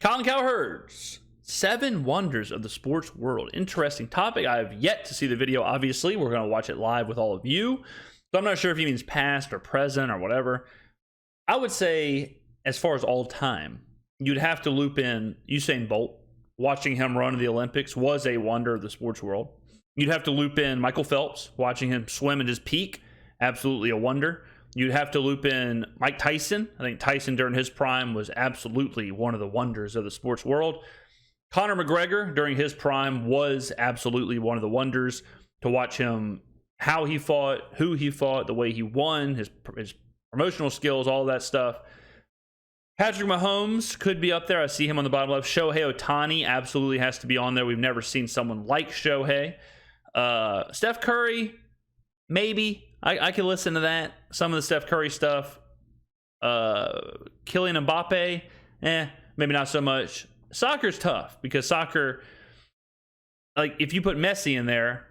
Colin Cowherd's 7 Wonders of the Sports World. Interesting topic. I have yet to see the video, obviously. We're going to watch it live with all of you. So I'm not sure if he means past or present or whatever. I would say, as far as all time, you'd have to loop in Usain Bolt. Watching him run in the Olympics was a wonder of the sports world. You'd have to loop in Michael Phelps. Watching him swim at his peak, absolutely a wonder. You'd have to loop in Mike Tyson. I think Tyson during his prime was absolutely one of the wonders of the sports world. Conor McGregor during his prime was absolutely one of the wonders. To watch him, how he fought, who he fought, the way he won, his promotional skills, all of that stuff. Patrick Mahomes could be up there. I see him on the bottom left. Shohei Ohtani absolutely has to be on there. We've never seen someone like Shohei. Steph Curry, maybe. I can listen to that. Some of the Steph Curry stuff. Kylian Mbappe, maybe not so much. Soccer's tough because soccer, like if you put Messi in there,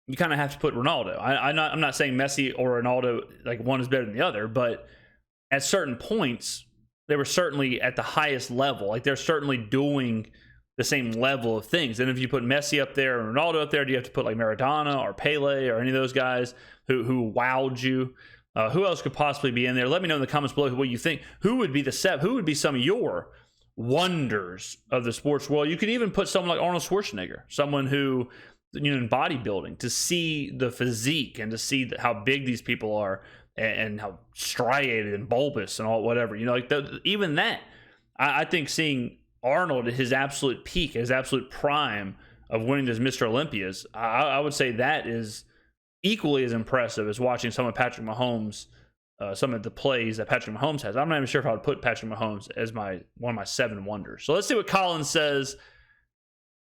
you kind of have to put Ronaldo. I'm not saying Messi or Ronaldo, like one is better than the other, but at certain points, they were certainly at the highest level. Like they're certainly doing the same level of things. And if you put Messi up there and Ronaldo up there, do you have to put like Maradona or Pele or any of those guys who wowed you? Who else could possibly be in there? Let me know in the comments below what you think. Who would be who would be some of your wonders of the sports world? You could even put someone like Arnold Schwarzenegger, someone who, in bodybuilding, to see the physique and to see how big these people are and how striated and bulbous and all whatever, even that, I think seeing Arnold at his absolute peak, his absolute prime of winning those Mr. Olympias, I would say that is equally as impressive as watching some of Patrick Mahomes, some of the plays that Patrick Mahomes has. I'm not even sure if I would put Patrick Mahomes as one of my 7 wonders. So let's see what Colin says.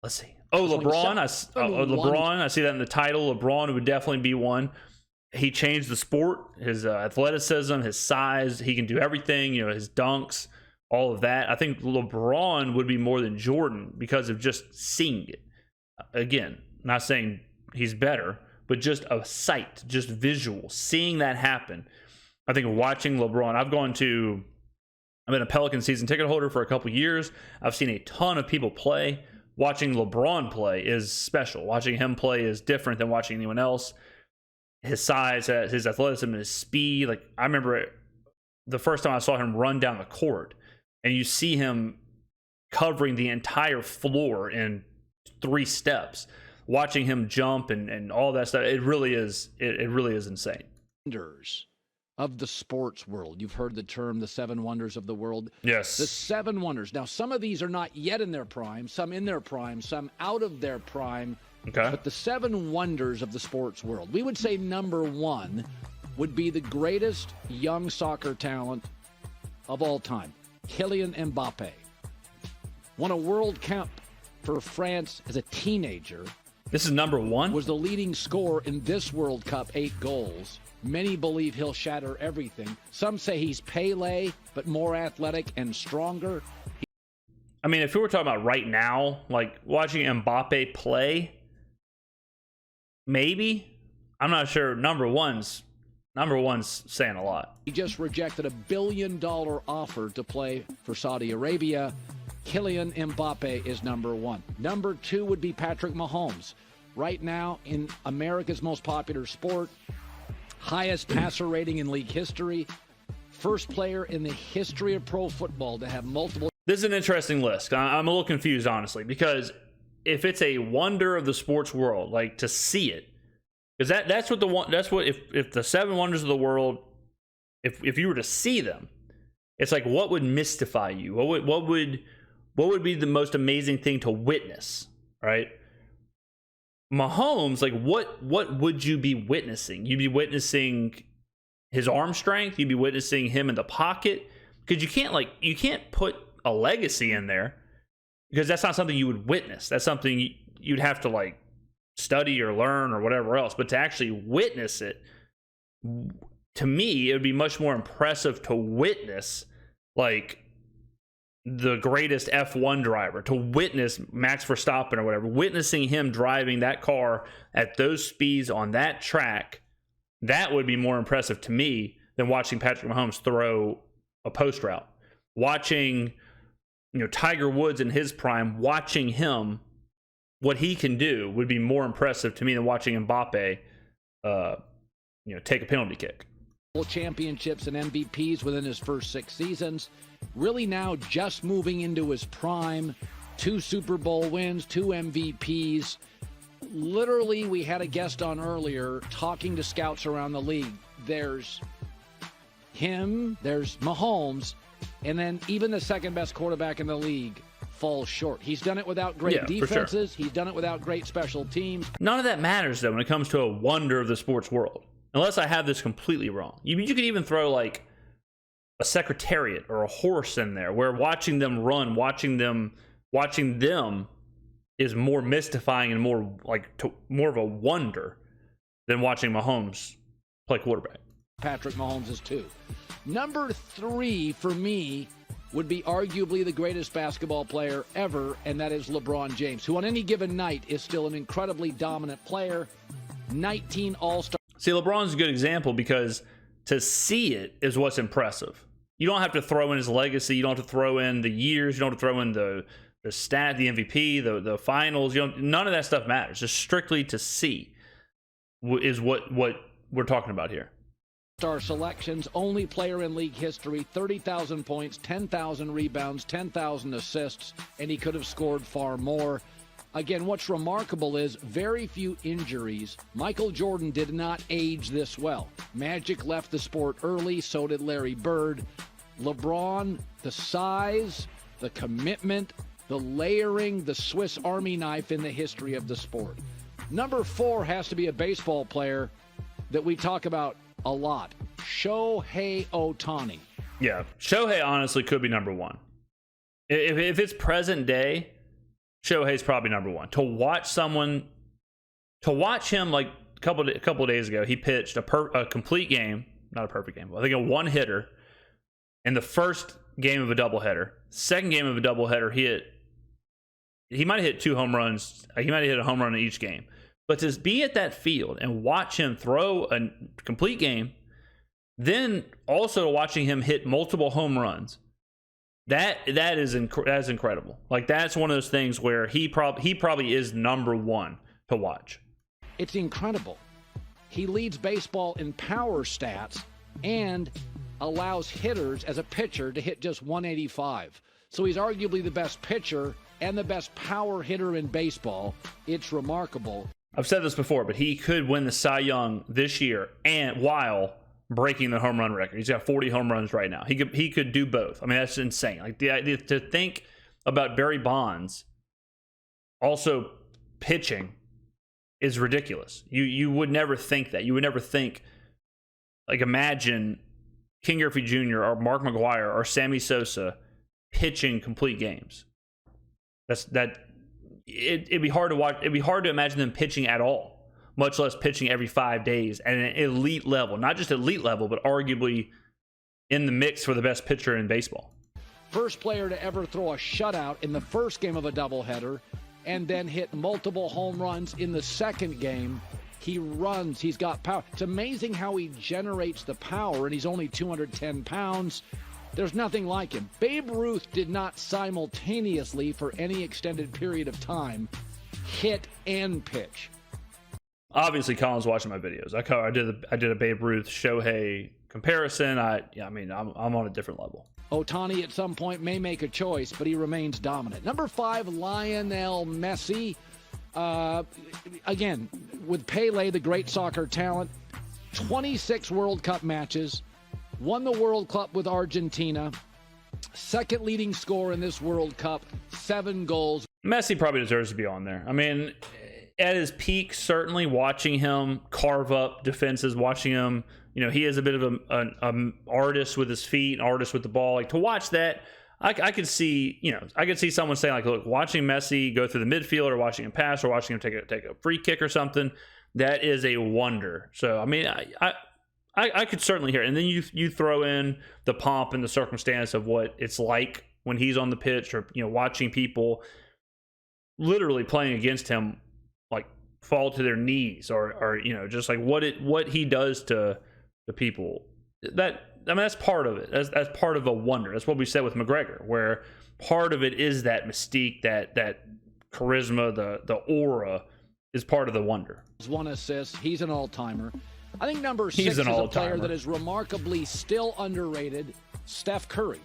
Let's see. Oh, LeBron. LeBron. I see that in the title. LeBron would definitely be one. He changed the sport. His athleticism, his size. He can do everything. His dunks, all of that. I think LeBron would be more than Jordan because of just seeing it. Again, not saying he's better, but just a sight, just visual, seeing that happen. I think watching LeBron, I've been a Pelican season ticket holder for a couple years. I've seen a ton of people play. Watching LeBron play is special. Watching him play is different than watching anyone else. His size, his athleticism, his speed. Like I remember the first time I saw him run down the court, and you see him covering the entire floor in 3 steps. Watching him jump and all that stuff, it really is insane. Wonders of the sports world. You've heard the term, the 7 wonders of the world. Yes. The 7 wonders. Now, some of these are not yet in their prime, some in their prime, some out of their prime. Okay. But the 7 wonders of the sports world. We would say number 1 would be the greatest young soccer talent of all time, Kylian Mbappe. Won a World Cup for France as a teenager. This is number 1? Was the leading scorer in this World Cup, 8 goals. Many believe he'll shatter everything. Some say he's Pele, but more athletic and stronger. I mean, if we were talking about right now, like watching Mbappe play, maybe. I'm not sure. Number one's saying a lot. He just rejected a $1 billion offer to play for Saudi Arabia. Kylian Mbappe is number 1. Number 2 would be Patrick Mahomes. Right now, in America's most popular sport, highest passer rating in league history, first player in the history of pro football to have multiple. This is an interesting list. I'm a little confused, honestly, because if it's a wonder of the sports world, like to see it, because that's what if the 7 wonders of the world, if you were to see them, it's like what would mystify you? What would be the most amazing thing to witness, right? Mahomes, like what would you be witnessing? You'd be witnessing his arm strength. You'd be witnessing him in the pocket, because you can't put a legacy in there because that's not something you would witness. That's something you'd have to like study or learn or whatever else. But to actually witness it, to me, it would be much more impressive to witness like the greatest F1 driver, to witness Max Verstappen or whatever, witnessing him driving that car at those speeds on that track. That would be more impressive to me than watching Patrick Mahomes throw a post route. Watching Tiger Woods in his prime, watching him, what he can do would be more impressive to me than watching Mbappe, take a penalty kick. Championships and MVPs within his first 6 seasons. Really now just moving into his prime. 2 Super Bowl wins, 2 MVPs. Literally, we had a guest on earlier talking to scouts around the league. There's him, there's Mahomes, and then even the second best quarterback in the league falls short. He's done it without great defenses. Sure. He's done it without great special teams. None of that matters, though, when it comes to a wonder of the sports world. Unless I have this completely wrong. You could even throw like a secretariat or a horse in there where watching them run, watching them is more mystifying and more of a wonder than watching Mahomes play quarterback. Patrick Mahomes is 2. Number 3 for me would be arguably the greatest basketball player ever, and that is LeBron James, who on any given night is still an incredibly dominant player. 19 All-Star. See, LeBron's a good example because to see it is what's impressive. You don't have to throw in his legacy. You don't have to throw in the years. You don't have to throw in the stat, the MVP, the finals. None of that stuff matters. Just strictly to see is what we're talking about here. Star selections, only player in league history, 30,000 points, 10,000 rebounds, 10,000 assists, and he could have scored far more. Again, what's remarkable is very few injuries. Michael Jordan did not age this well. Magic left the sport early, so did Larry Bird. LeBron, the size, the commitment, the layering, the Swiss Army knife in the history of the sport. Number 4 has to be a baseball player that we talk about a lot. Shohei Ohtani. Yeah, Shohei honestly could be number 1. If it's present day, Shohei's probably number 1. To watch him like a couple of days ago, he pitched a complete game, not a perfect game, but I think a one-hitter in the first game of a doubleheader. Second game of a doubleheader, he might have hit 2 home runs. He might have hit a home run in each game. But to be at that field and watch him throw a complete game, then also watching him hit multiple home runs, that is incredible. Like, that's one of those things where he probably is number 1 to watch. It's incredible. He leads baseball in power stats and allows hitters as a pitcher to hit just 185. So he's arguably the best pitcher and the best power hitter in baseball. It's remarkable. I've said this before, but he could win the Cy Young this year and while breaking the home run record. He's got 40 home runs right now. He could do both. I mean, that's insane. Like, the idea to think about Barry Bonds also pitching is ridiculous. You would never think that. You would never think, like, imagine King Griffey Jr. or Mark McGwire or Sammy Sosa pitching complete games. It'd be hard to watch. It'd be hard to imagine them pitching at all, much less pitching every 5 days at an elite level. Not just elite level, but arguably in the mix for the best pitcher in baseball. First player to ever throw a shutout in the first game of a doubleheader and then hit multiple home runs in the second game. He runs. He's got power. It's amazing how he generates the power, and he's only 210 pounds. There's nothing like him. Babe Ruth did not simultaneously, for any extended period of time, hit and pitch. Obviously, Colin's watching my videos. I did a Babe Ruth Shohei comparison. I'm on a different level. Ohtani at some point may make a choice, but he remains dominant. Number 5, Lionel Messi. Again, with Pele, the great soccer talent, 26 World Cup matches, won the World Cup with Argentina, second leading scorer in this World Cup, 7 goals. Messi probably deserves to be on there. I mean, at his peak, certainly watching him carve up defenses, watching him, he is a bit of an artist with his feet, an artist with the ball. Like, to watch that, I could see, I could see someone saying, like, look, watching Messi go through the midfield or watching him pass or watching him take a free kick or something, that is a wonder. So, I mean, I could certainly hear it. And then you throw in the pomp and the circumstance of what it's like when he's on the pitch, or watching people literally playing against him like fall to their knees, or just like what he does to the people. That's part of it. That's part of a wonder. That's what we said with McGregor, where part of it is that mystique, that charisma, the aura is part of the wonder. 1 assist. He's an all-timer. I think number 6 He's is an a player all-timer. that is remarkably still underrated, Steph Curry,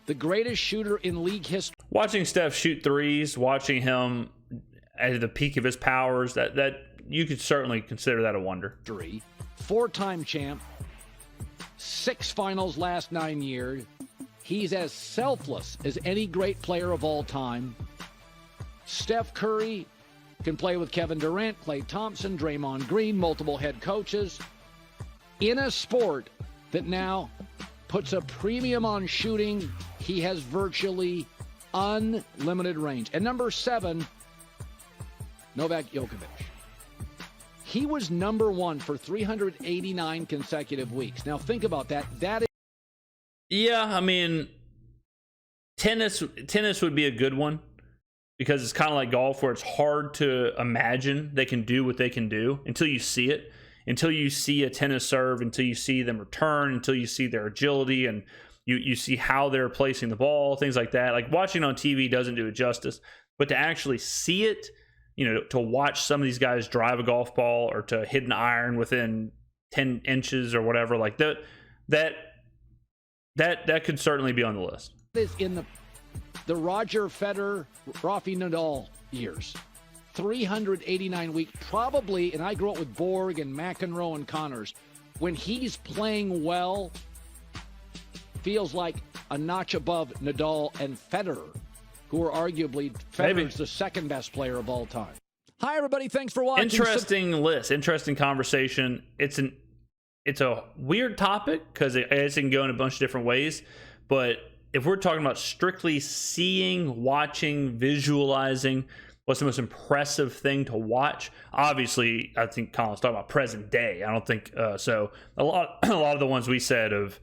the greatest shooter in league history. Watching Steph shoot threes, watching him at the peak of his powers, that you could certainly consider that a wonder. 4-time champ, 6 finals last 9 years. He's as selfless as any great player of all time. Steph Curry can play with Kevin Durant, Klay Thompson, Draymond Green, multiple head coaches. In a sport that now puts a premium on shooting, he has virtually unlimited range. And number 7, Novak Djokovic. He was number 1 for 389 consecutive weeks. Now think about that. That is Yeah, I mean, tennis would be a good one because it's kind of like golf where it's hard to imagine they can do what they can do until you see it, until you see a tennis serve, until you see them return, until you see their agility and you see how they're placing the ball, things like that. Like watching on TV doesn't do it justice, but to actually see it, to watch some of these guys drive a golf ball or to hit an iron within 10 inches or whatever, like that could certainly be on the list. is in the Roger Federer, Rafi Nadal years. 389 weeks, probably, and I grew up with Borg and McEnroe and Connors. When he's playing well, feels like a notch above Nadal and Federer, who are arguably Federer's the second best player of all time. Hi, everybody. Thanks for watching. Interesting list. Interesting conversation. It's a weird topic because it can go in a bunch of different ways. But if we're talking about strictly seeing, watching, visualizing, what's the most impressive thing to watch? Obviously, I think Colin's talking about present day. I don't think so. A lot of the ones we said of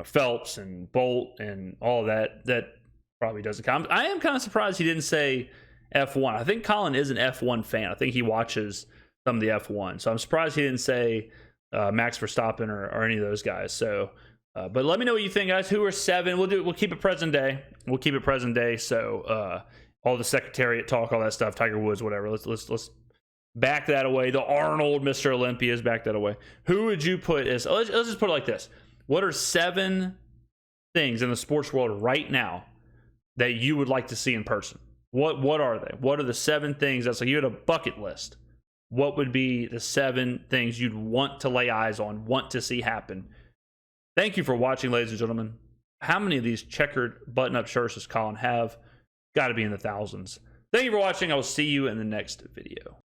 Phelps and Bolt and all of that probably doesn't count. I am kind of surprised he didn't say F1. I think Colin is an F1 fan. I think he watches some of the F1. So I'm surprised he didn't say Max Verstappen or any of those guys. So, but let me know what you think, guys. Who are 7? We'll keep it present day. So all the Secretariat talk, all that stuff, Tiger Woods, whatever. Let's back that away. The Arnold, Mr. Olympias, back that away. Who would you put as? Let's just put it like this. What are 7 things in the sports world right now that you would like to see in person? What are they? What are the 7 things that's like you had a bucket list? What would be the 7 things you'd want to lay eyes on, want to see happen? Thank you for watching, ladies and gentlemen. How many of these checkered button-up shirts does Colin have? Got to be in the thousands. Thank you for watching. I will see you in the next video.